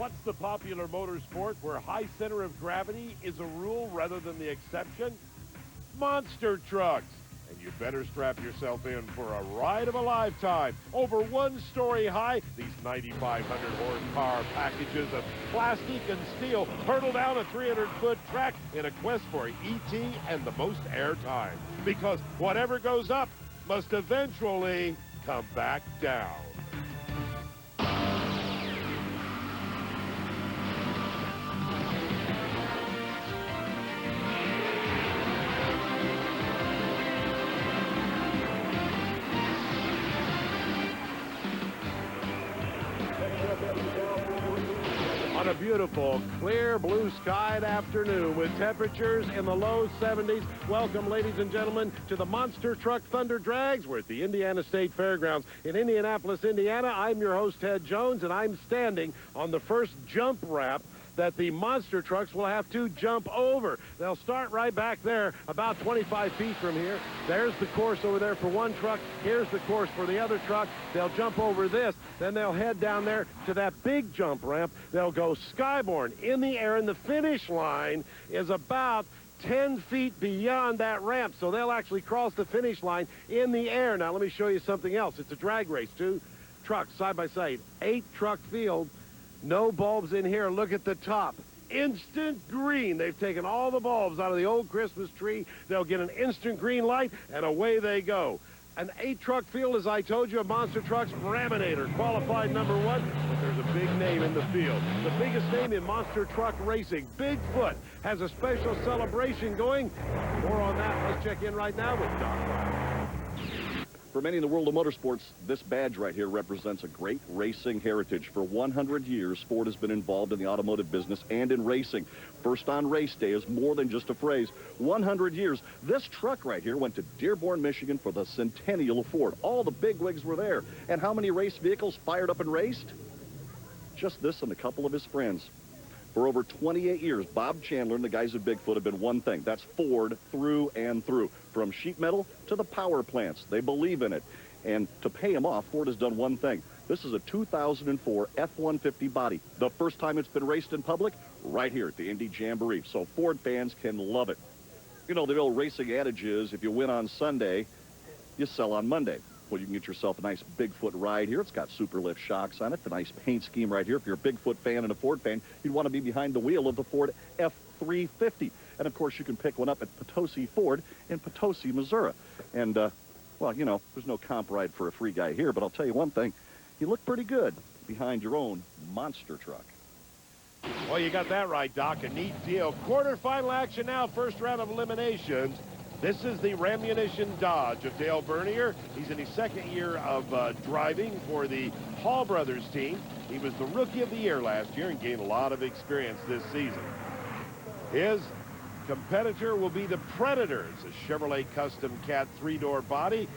What's the popular motorsport where high center of gravity is a rule rather than the exception? Monster trucks. And you better strap yourself in for a ride of a lifetime. Over 1 story high, these 9,500 horsepower packages of plastic and steel hurtle down a 300-foot track in a quest for ET and the most airtime. Because whatever goes up must eventually come back down. On a beautiful, clear, blue-skied afternoon with temperatures in the low 70s. Welcome, ladies and gentlemen, to the Monster Truck Thunder Drags. We're at the Indiana State Fairgrounds in Indianapolis, Indiana. I'm your host, Ted Jones, and I'm standing on the first jump ramp that the monster trucks will have to jump over. They'll start right back there, about 25 feet from here. There's the course over there for one truck. Here's the course for the other truck. They'll jump over this. Then they'll head down there to that big jump ramp. They'll go skyborne in the air, and the finish line is about 10 feet beyond that ramp. So they'll actually cross the finish line in the air. Now, let me show you something else. It's a drag race. 2 trucks side by side, 8-truck field. No bulbs in here. Look at the top. Instant green. They've taken all the bulbs out of the old Christmas tree. They'll get an instant green light, and away they go. An 8-truck field, as I told you, of monster trucks. Raminator qualified number 1, but there's a big name in the field. The biggest name in monster truck racing, Bigfoot, has a special celebration going. More on that. Let's check in right now with Doc Brown. For many in the world of motorsports, this badge right here represents a great racing heritage. For 100 years, Ford has been involved in the automotive business and in racing. First on race day is more than just a phrase. 100 years. This truck right here went to Dearborn, Michigan for the centennial of Ford. All the bigwigs were there. And how many race vehicles fired up and raced? Just this and a couple of his friends. For over 28 years, Bob Chandler and the guys at Bigfoot have been one thing. That's Ford through and through. From sheet metal to the power plants. They believe in it. And to pay them off, Ford has done one thing. This is a 2004 F-150 body. The first time it's been raced in public, right here at the Indy Jamboree. So Ford fans can love it. You know, the old racing adage is, if you win on Sunday, you sell on Monday. Well, you can get yourself a nice Bigfoot ride here. It's got super lift shocks on it, the nice paint scheme right here. If you're a Bigfoot fan and a Ford fan, you'd want to be behind the wheel of the Ford F-350. And, of course, you can pick one up at Potosi Ford in Potosi, Missouri. And, well, you know, there's no comp ride for a free guy here, but I'll tell you one thing. You look pretty good behind your own monster truck. Well, you got that right, Doc. A neat deal. Quarterfinal action now, first round of eliminations. This is the Rammunition Dodge of Dale Bernier. He's in his second year of driving for the Hall Brothers team. He was the Rookie of the Year last year and gained a lot of experience this season. His competitor will be the Predators, a Chevrolet Custom Cat 3-door body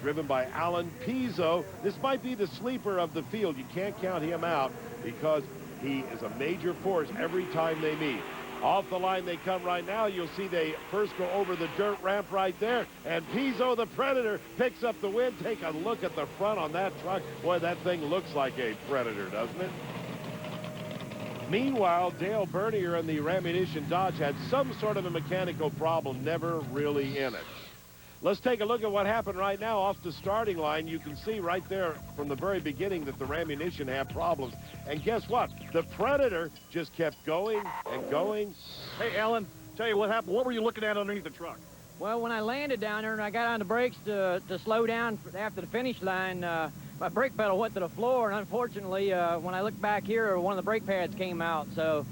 driven by Alan Pizzo. This might be the sleeper of the field. You can't count him out because he is a major force every time they meet. Off the line they come right now. You'll see they first go over the dirt ramp right there. And Pizzo, the Predator, picks up the win. Take a look at the front on that truck. Boy, that thing looks like a Predator, doesn't it? Meanwhile, Dale Bernier and the Rammunition Dodge had some sort of a mechanical problem, never really in it. Let's take a look at what happened right now off the starting line. You can see right there from the very beginning that the Rammunition had problems. And guess what? The Predator just kept going and going. Hey, Alan, tell you what happened. What were you looking at underneath the truck? Well, when I landed down there and I got on the brakes to slow down after the finish line, my brake pedal went to the floor, and unfortunately, when I looked back here, one of the brake pads came out. So,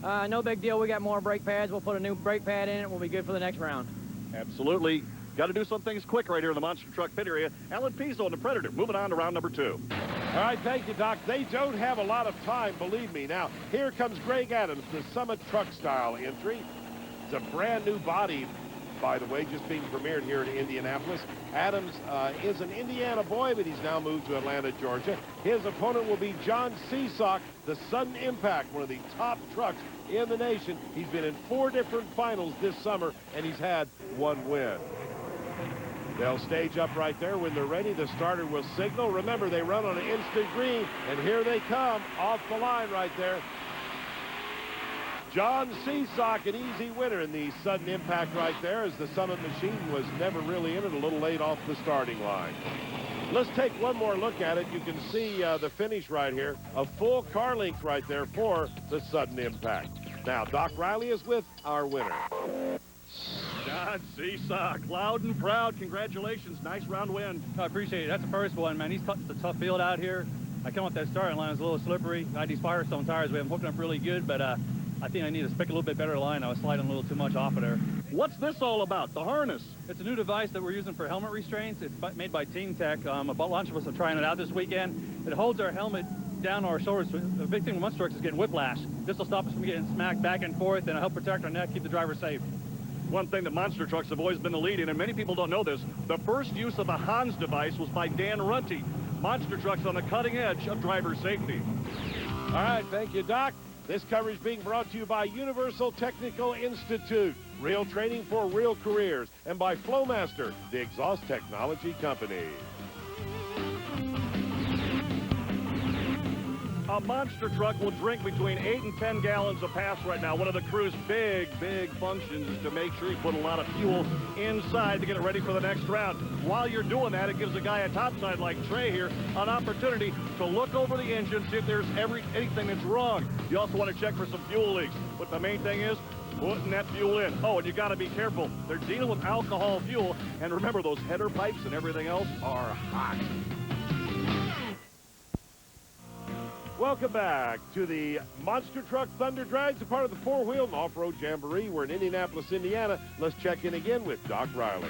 no big deal. We got more brake pads. We'll put a new brake pad in it. We'll be good for the next round. Absolutely. Got to do some things quick right here in the monster truck pit area. Alan Pizzo and the Predator moving on to round number 2. All right, thank you, Doc. They don't have a lot of time, believe me. Now, here comes Greg Adams, the Summit Truck Style entry. It's a brand new body, by the way, just being premiered here in Indianapolis. Adams is an Indiana boy, but he's now moved to Atlanta, Georgia. His opponent will be John Seasock, the Sudden Impact, one of the top trucks in the nation. He's been in 4 different finals this summer, and he's had 1 win. They'll stage up right there. When they're ready, the starter will signal. Remember, they run on an instant green, and here they come off the line right there. John Seasock, an easy winner in the sudden impact right there, as the Summit machine was never really in it, a little late off the starting line. Let's take one more look at it. You can see the finish right here, a full car length right there for the sudden impact. Now, Doc Riley is with our winner. John Seasock, loud and proud. Congratulations. Nice round win. I appreciate it. That's the first one, man. It's a tough field out here. I come off that starting line. It's a little slippery. I had these Firestone tires. We have them hooked up really good, but I think I need to pick a little bit better line. I was sliding a little too much off of there. What's this all about? The harness. It's a new device that we're using for helmet restraints. It's made by Team Tech. A bunch of us are trying it out this weekend. It holds our helmet down our shoulders. The big thing with monster trucks is getting whiplash. This will stop us from getting smacked back and forth and help protect our neck, keep the driver safe. One thing that monster trucks have always been the lead in, and many people don't know this, the first use of the Hans device was by Dan Runte. Monster trucks on the cutting edge of driver safety. All right, thank you, Doc. This coverage being brought to you by Universal Technical Institute, real training for real careers, and by Flowmaster, the exhaust technology company. A monster truck will drink between 8 and 10 gallons of pass right now. One of the crew's big functions is to make sure you put a lot of fuel inside to get it ready for the next round. While you're doing that, it gives a guy a topside like Trey here an opportunity to look over the engine, see if there's anything that's wrong. You also want to check for some fuel leaks. But the main thing is putting that fuel in. Oh, and you got to be careful. They're dealing with alcohol fuel. And remember, those header pipes and everything else are hot. Welcome back to the Monster Truck Thunder Drags, a part of the four-wheel and off-road jamboree. We're in Indianapolis, Indiana. Let's check in again with Doc Riley.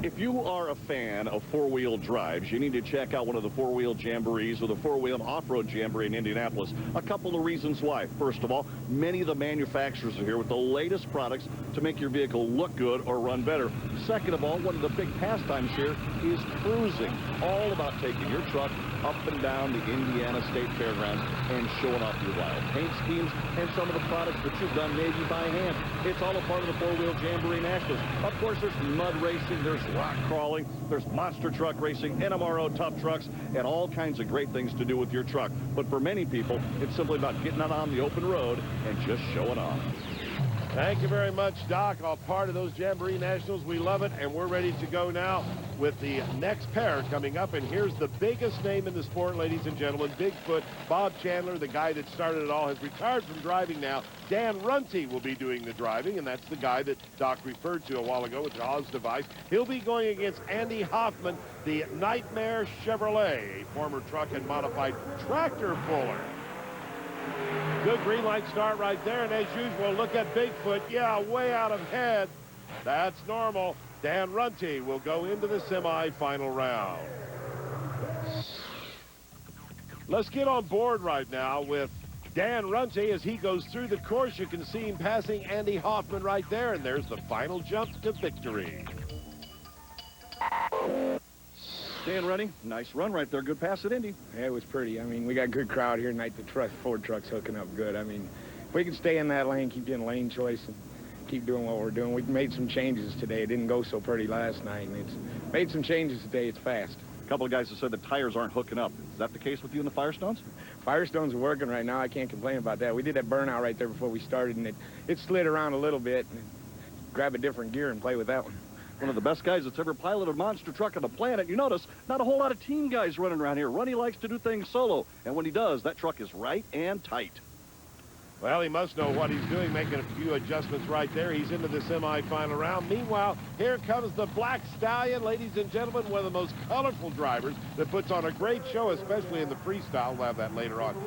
If you are a fan of four-wheel drives, you need to check out one of the four-wheel jamborees or the four-wheel and off-road jamboree in Indianapolis. A couple of reasons why. First of all, many of the manufacturers are here with the latest products to make your vehicle look good or run better. Second of all, one of the big pastimes here is cruising. All about taking your truck up and down the Indiana State Fairgrounds and showing off your wild paint schemes and some of the products that you've done maybe by hand. It's all a part of the four-wheel jamboree nationals. Of course, there's mud racing, there's rock crawling, there's monster truck racing, NMRO tough trucks, and all kinds of great things to do with your truck. But for many people, it's simply about getting out on the open road and just showing off. Thank you very much, Doc. All part of those Jamboree Nationals. We love it, and we're ready to go now with the next pair coming up. And here's the biggest name in the sport, ladies and gentlemen, Bigfoot. Bob Chandler, the guy that started it all, has retired from driving now. Dan Runte will be doing the driving, and that's the guy that Doc referred to a while ago with the Oz device. He'll be going against Andy Hoffman, the Nightmare Chevrolet, a former truck and modified tractor puller. Good green light start right there, and as usual, look at Bigfoot. Yeah, way out of head. That's normal. Dan Runte will go into the semifinal round. Let's get on board right now with Dan Runte as he goes through the course. You can see him passing Andy Hoffman right there, and there's the final jump to victory. Dan Runte, nice run right there. Good pass at Indy. Yeah, it was pretty. I mean, we got a good crowd here tonight. The Ford truck's hooking up good. I mean, if we can stay in that lane, keep getting lane choice, and keep doing what we're doing. We've made some changes today. It didn't go so pretty last night, and it's made some changes today. It's fast. A couple of guys have said the tires aren't hooking up. Is that the case with you and the Firestones? Firestones are working right now. I can't complain about that. We did that burnout right there before we started, and it slid around a little bit. And grab a different gear and play with that one. One of the best guys that's ever piloted a monster truck on the planet. You notice, not a whole lot of team guys running around here. Runte likes to do things solo, and when he does, that truck is right and tight. Well, he must know what he's doing, making a few adjustments right there. He's into the semifinal round. Meanwhile, here comes the Black Stallion, ladies and gentlemen, one of the most colorful drivers that puts on a great show, especially in the freestyle. We'll have that later on.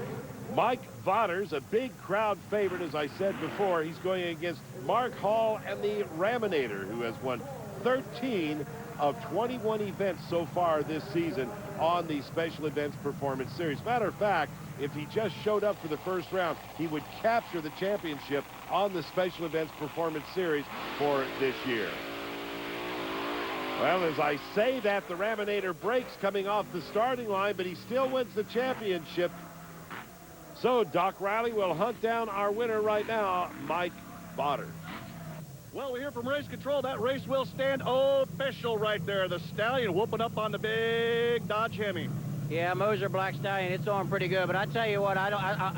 Mike Vaughters, a big crowd favorite, as I said before. He's going against Mark Hall and the Raminator, who has won 13 of 21 events so far this season on the Special Events Performance Series. Matter of fact, if he just showed up for the first round, he would capture the championship on the Special Events Performance Series for this year. Well, as I say that, the Raminator breaks coming off the starting line, but he still wins the championship. So Doc Riley will hunt down our winner right now, Mike Vaughters. Well, we hear from race control that race will stand official right there. The Stallion whooping up on the big Dodge Hemi. Yeah, Moser Black Stallion, it's on pretty good. But I tell you what, I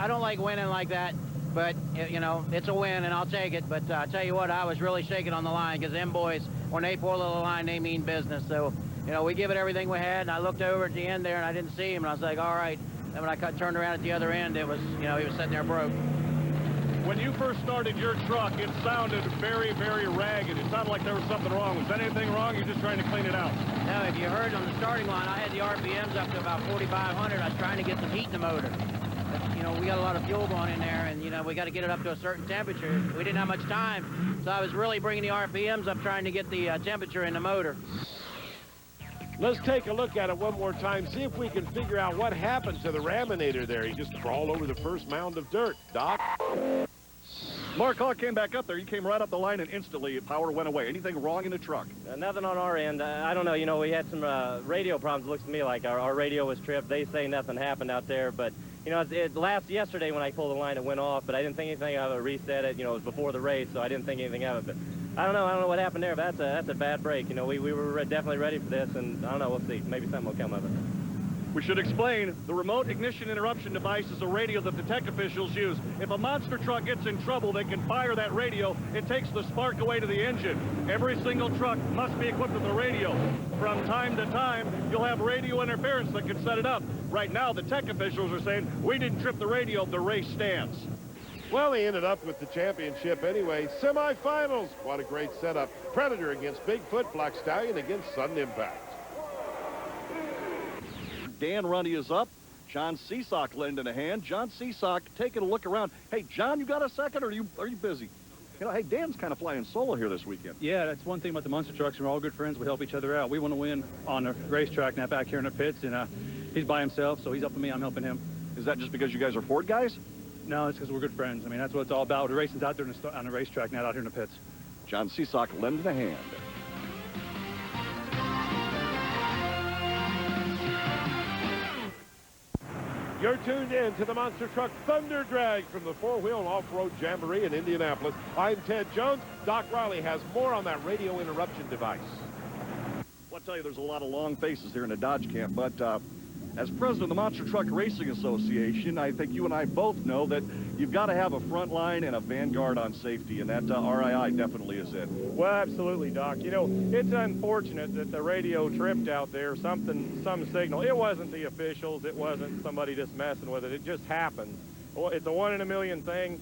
don't like winning like that. But, you know, it's a win, and I'll take it. But I tell you what, I was really shaking on the line because them boys, when they pull the line, they mean business. So, you know, we give it everything we had, and I looked over at the end there, and I didn't see him, and I was like, all right. And when I turned around at the other end, it was, you know, he was sitting there broke. When you first started your truck, it sounded very, very ragged. It sounded like there was something wrong. Was anything wrong? You're just trying to clean it out? No, if you heard on the starting line, I had the RPMs up to about 4,500. I was trying to get some heat in the motor. But, you know, we got a lot of fuel going in there, and, you know, we got to get it up to a certain temperature. We didn't have much time, so I was really bringing the RPMs up, trying to get the temperature in the motor. Let's take a look at it one more time, see if we can figure out what happened to the Raminator there. He just crawled over the first mound of dirt. Doc? Mark Hawk came back up there. He came right up the line, and instantly power went away. Anything wrong in the truck? Nothing on our end. I don't know. You know, we had some radio problems. It looks to me like our radio was tripped. They say nothing happened out there, but, you know, yesterday when I pulled the line, it went off, but I didn't think anything of it. Reset it. You know, it was before the race, so I didn't think anything of it. But I don't know what happened there, but that's a bad break. You know, we were definitely ready for this, and I don't know. We'll see. Maybe something will come of it. We should explain, the remote ignition interruption device is a radio that the tech officials use. If a monster truck gets in trouble, they can fire that radio. It takes the spark away to the engine. Every single truck must be equipped with a radio. From time to time, you'll have radio interference that can set it up. Right now, the tech officials are saying, we didn't trip the radio, the race stands. Well, he ended up with the championship anyway. Semifinals. What a great setup. Predator against Bigfoot, Black Stallion against Sudden Impact. Dan Runny is up. John Seasock lending a hand. John Seasock taking a look around. Hey, John, you got a second, or are you busy? You know, hey, Dan's kind of flying solo here this weekend. Yeah, that's one thing about the monster trucks. We're all good friends. We help each other out. We want to win on the racetrack, not back here in the pits, and he's by himself, so he's helping me. I'm helping him. Is that just because you guys are Ford guys? No, it's because we're good friends. I mean, that's what it's all about. The racing's out there on the racetrack, not out here in the pits. John Seasock lending a hand. You're tuned in to the Monster Truck Thunder Drag from the four-wheel off-road jamboree in Indianapolis. I'm Ted Jones. Doc Riley has more on that radio interruption device. Well, I'll tell you, there's a lot of long faces here in the Dodge camp, but as president of the Monster Truck Racing Association, I think you and I both know that you've got to have a front line and a vanguard on safety, and that RII definitely is it. Well, absolutely, Doc. You know, it's unfortunate that the radio tripped out there, some signal. It wasn't the officials. It wasn't somebody just messing with it. It just happened. It's a 1 in a million thing.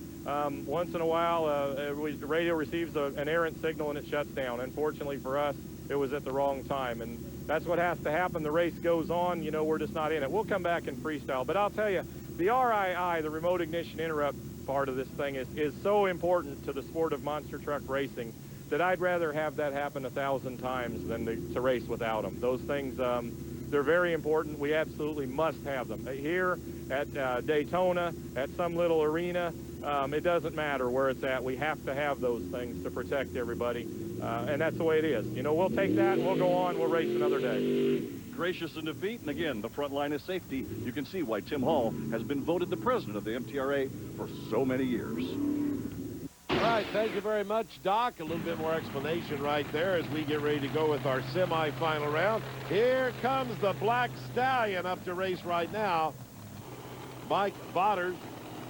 Once in a while, the radio receives an errant signal and it shuts down. Unfortunately for us, it was at the wrong time, and that's what has to happen. The race goes on. You know, we're just not in it. We'll come back in freestyle, but I'll tell you, the RII, the remote ignition interrupt part of this thing is so important to the sport of monster truck racing that I'd rather have that happen 1,000 times than to race without them. Those things, they're very important. We absolutely must have them. Here at Daytona, at some little arena, it doesn't matter where it's at. We have to have those things to protect everybody, and that's the way it is. You know, we'll take that, we'll go on, we'll race another day. Gracious in defeat, and again, the front line is safety. You can see why Tim Hall has been voted the president of the MTRA for so many years. All right, thank you very much, Doc. A little bit more explanation right there as we get ready to go with our semifinal round. Here comes the Black Stallion up to race right now. Mike Botters,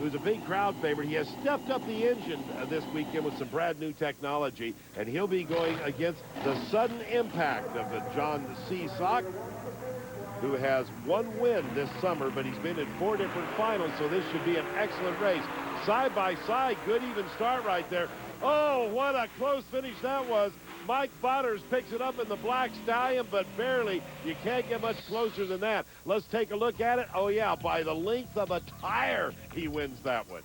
who's a big crowd favorite. He has stepped up the engine this weekend with some brand new technology, and he'll be going against the Sudden Impact of John Seasock, who has one win this summer, but he's been in 4 different finals, so this should be an excellent race. Side by side, good even start right there. Oh, what a close finish that was. Mike Botters picks it up in the Black Stallion, but barely. You can't get much closer than that. Let's take a look at it. Oh, yeah, by the length of a tire, he wins that one.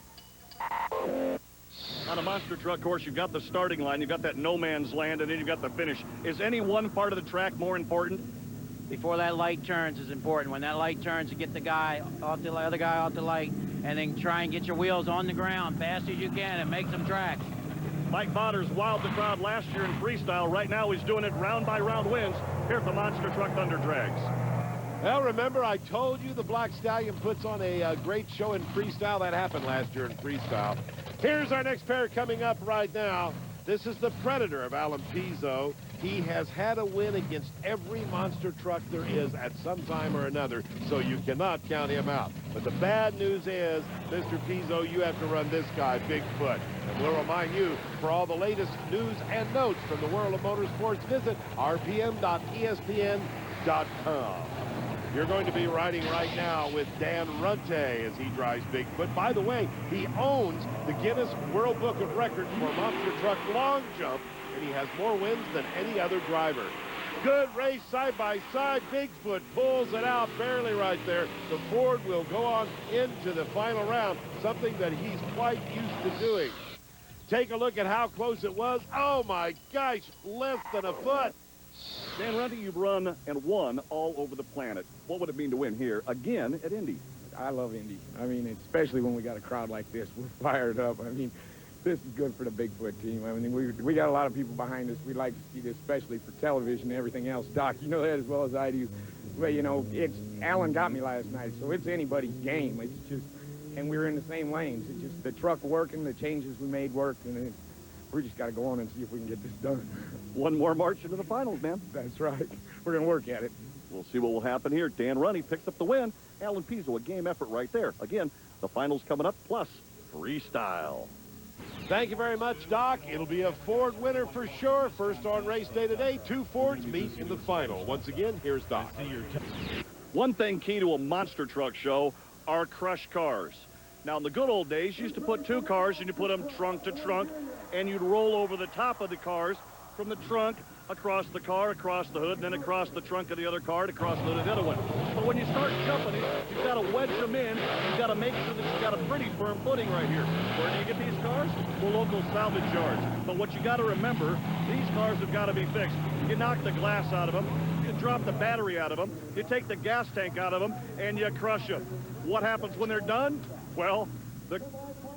On a monster truck course, you've got the starting line, you've got that no man's land, and then you've got the finish. Is any one part of the track more important? Before that light turns is important. When that light turns, to get the guy off the other guy off the light, and then try and get your wheels on the ground fast as you can and make some tracks. Mike Botters wowed the crowd last year in freestyle. Right now, he's doing it round by round wins here at the Monster Truck Thunder Drags. Well, remember, I told you the Black Stallion puts on a great show in freestyle. That happened last year in freestyle. Here's our next pair coming up right now. This is the Predator of Alan Pizzo. He has had a win against every monster truck there is at some time or another, so you cannot count him out. But the bad news is, Mr. Pizzo, you have to run this guy, Bigfoot. And we'll remind you, for all the latest news and notes from the world of motorsports, visit rpm.espn.com. You're going to be riding right now with Dan Runte as he drives Bigfoot. By the way, he owns the Guinness World Book of Records for monster truck long jump, and he has more wins than any other driver. Good race side by side. Bigfoot pulls it out barely right there. The Ford will go on into the final round, something that he's quite used to doing. Take a look at how close it was. Oh my gosh, less than a foot. Dan Runte, you've run and won all over the planet. What would it mean to win here again at Indy? I love Indy. I mean, especially when we got a crowd like this. We're fired up. I mean, this is good for the Bigfoot team. I mean, we got a lot of people behind us. We like to see this, especially for television and everything else. Doc, you know that as well as I do. But, you know, Alan got me last night, so it's anybody's game. It's just, and we were in the same lanes. It's just the truck working, the changes we made worked, and we just got to go on and see if we can get this done. One more march into the finals, man. That's right. We're going to work at it. We'll see what will happen here. Dan Runte picks up the win. Alan Pizzo, a game effort right there. Again, the finals coming up, plus freestyle. Thank you very much, Doc. It'll be a Ford winner for sure. First on race day today, two Fords meet in the final. Once again, here's Doc. One thing key to a monster truck show are crush cars. Now, in the good old days, you used to put two cars and you put them trunk to trunk, and you'd roll over the top of the cars from the trunk across the car, across the hood, and then across the trunk of the other car, and across the hood of the other one. But when you start jumping it, you've got to wedge them in. You've got to make sure that you've got a pretty firm footing right here. Where do you get these cars? Well, local salvage yards. But what you got to remember, these cars have got to be fixed. You knock the glass out of them, you drop the battery out of them, you take the gas tank out of them, and you crush them. What happens when they're done? Well, the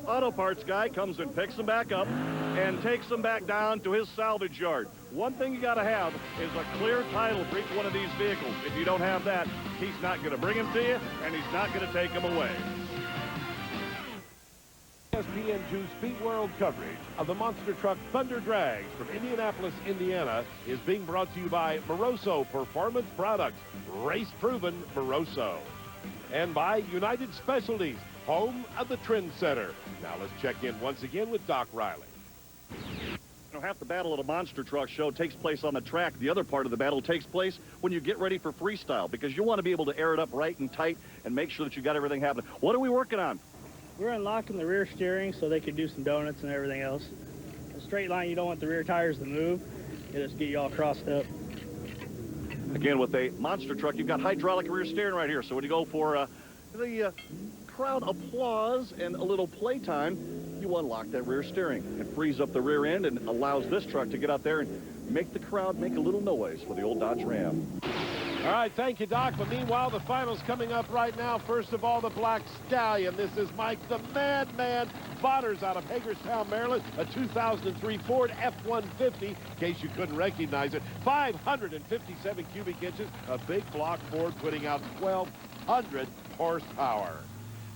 auto parts guy comes and picks them back up and takes them back down to his salvage yard. One thing you got to have is a clear title for each one of these vehicles. If you don't have that, he's not going to bring them to you, and he's not going to take them away. ESPN2 Speedworld coverage of the monster truck Thunder Drags from Indianapolis, Indiana is being brought to you by Moroso Performance Products, race-proven Moroso, and by United Specialties, home of the Trendsetter. Now let's check in once again with Doc Riley. You know, half the battle at a monster truck show takes place on the track. The other part of the battle takes place when you get ready for freestyle, because you want to be able to air it up right and tight and make sure that you got everything happening. What are we working on? We're unlocking the rear steering so they can do some donuts and everything else. A straight line, you don't want the rear tires to move. It'll just get you all crossed up. Again, with a monster truck, you've got hydraulic rear steering right here. So when you go for the crowd applause and a little playtime, you unlock that rear steering. It frees up the rear end and allows this truck to get out there and make the crowd make a little noise for the old Dodge Ram. All right, thank you, Doc. But meanwhile, the finals coming up right now. First of all, the Black Stallion. This is Mike the Madman Botters out of Hagerstown, Maryland. A 2003 Ford F-150, in case you couldn't recognize it. 557 cubic inches. A big block Ford putting out 1,200 horsepower.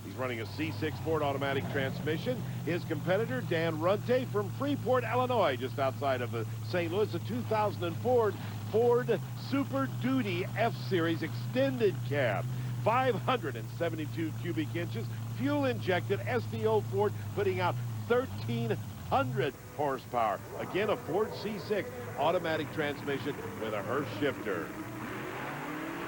He's running a C6 Ford automatic transmission. His competitor, Dan Runte from Freeport, Illinois, just outside of St. Louis, a 2004 Ford Super Duty F-Series extended cab. 572 cubic inches, fuel-injected SDO Ford putting out 1,300 horsepower. Again, a Ford C6 automatic transmission with a Hurst shifter.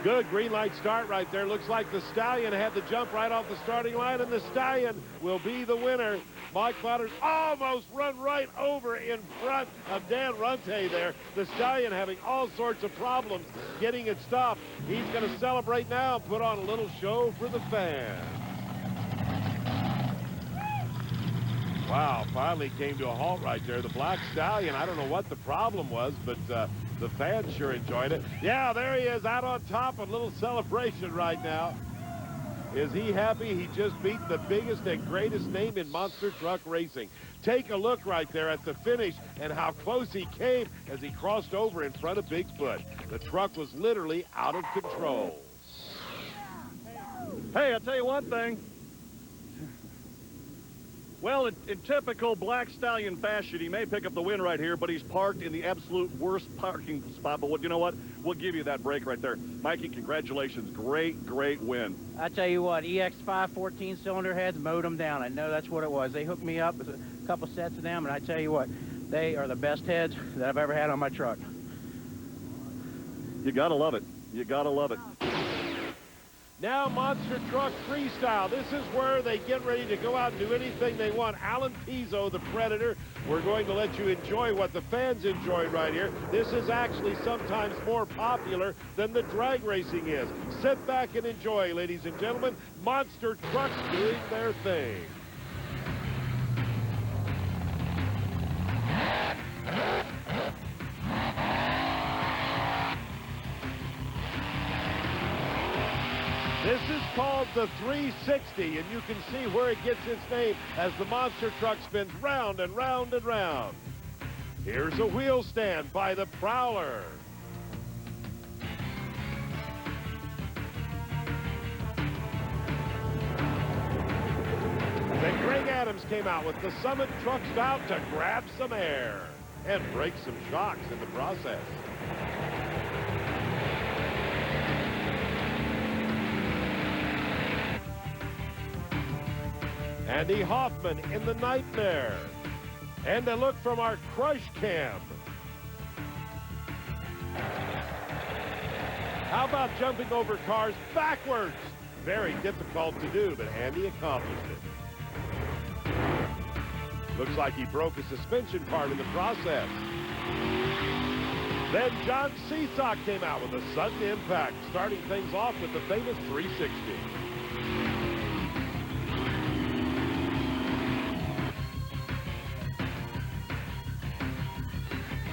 Good green light start right there. Looks like the Stallion had the jump right off the starting line, and the Stallion will be the winner. Mike Botters almost run right over in front of Dan Runte there. The Stallion having all sorts of problems getting it stopped. He's going to celebrate now and put on a little show for the fans. Wow, finally came to a halt right there. The Black Stallion, I don't know what the problem was, but the fans sure enjoyed it. Yeah, there he is out on top. A little celebration right now. Is he happy? He just beat the biggest and greatest name in monster truck racing. Take a look right there at the finish and how close he came as he crossed over in front of Bigfoot. The truck was literally out of control. Hey, I'll tell you one thing. Well, in typical Black Stallion fashion, he may pick up the win right here, but he's parked in the absolute worst parking spot. But you know what? We'll give you that break right there. Mikey, congratulations. Great, great win. I tell you what, EX5 14-cylinder heads mowed them down. I know that's what it was. They hooked me up with a couple sets of them, and I tell you what, they are the best heads that I've ever had on my truck. You got to love it. You got to love it. Now Monster Truck Freestyle. This is where they get ready to go out and do anything they want. Alan Pizzo, the Predator. We're going to let you enjoy what the fans enjoy right here. This is actually sometimes more popular than the drag racing is. Sit back and enjoy, ladies and gentlemen. Monster Trucks doing their thing. This is called the 360, and you can see where it gets its name as the monster truck spins round and round and round. Here's a wheel stand by the Prowler. Then Greg Adams came out with the Summit truck style to grab some air and break some shocks in the process. Andy Hoffman in the Nightmare. And a look from our Crush Cam. How about jumping over cars backwards? Very difficult to do, but Andy accomplished it. Looks like he broke a suspension part in the process. Then John Seesock came out with a sudden impact, starting things off with the famous 360.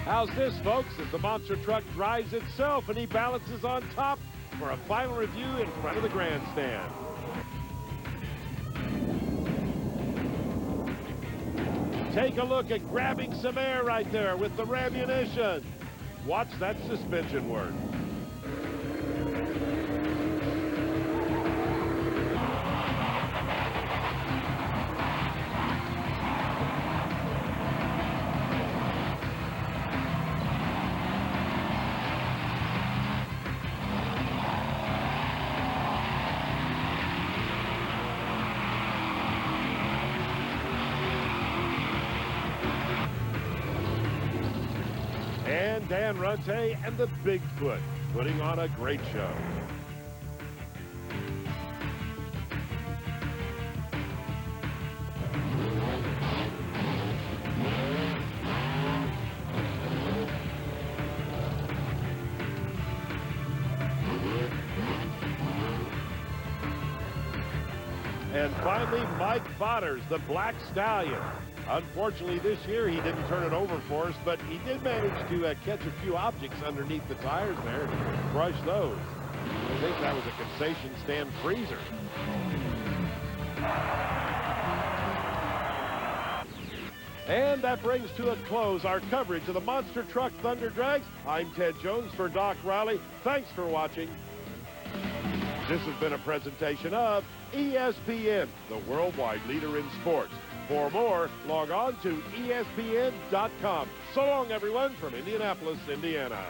How's this, folks, as the monster truck drives itself and he balances on top for a final review in front of the grandstand. Take a look at grabbing some air right there with the Ramunition. Watch that suspension work. And Dan Runte and the Bigfoot putting on a great show. And finally, Mike Botters, the Black Stallion. Unfortunately, this year he didn't turn it over for us, but he did manage to catch a few objects underneath the tires there and crush those. I think that was a concession stand freezer. And that brings to a close our coverage of the Monster Truck Thunder Drags. I'm Ted Jones for Doc Riley. Thanks for watching. This has been a presentation of ESPN, the worldwide leader in sports. For more, log on to ESPN.com. So long, everyone, from Indianapolis, Indiana.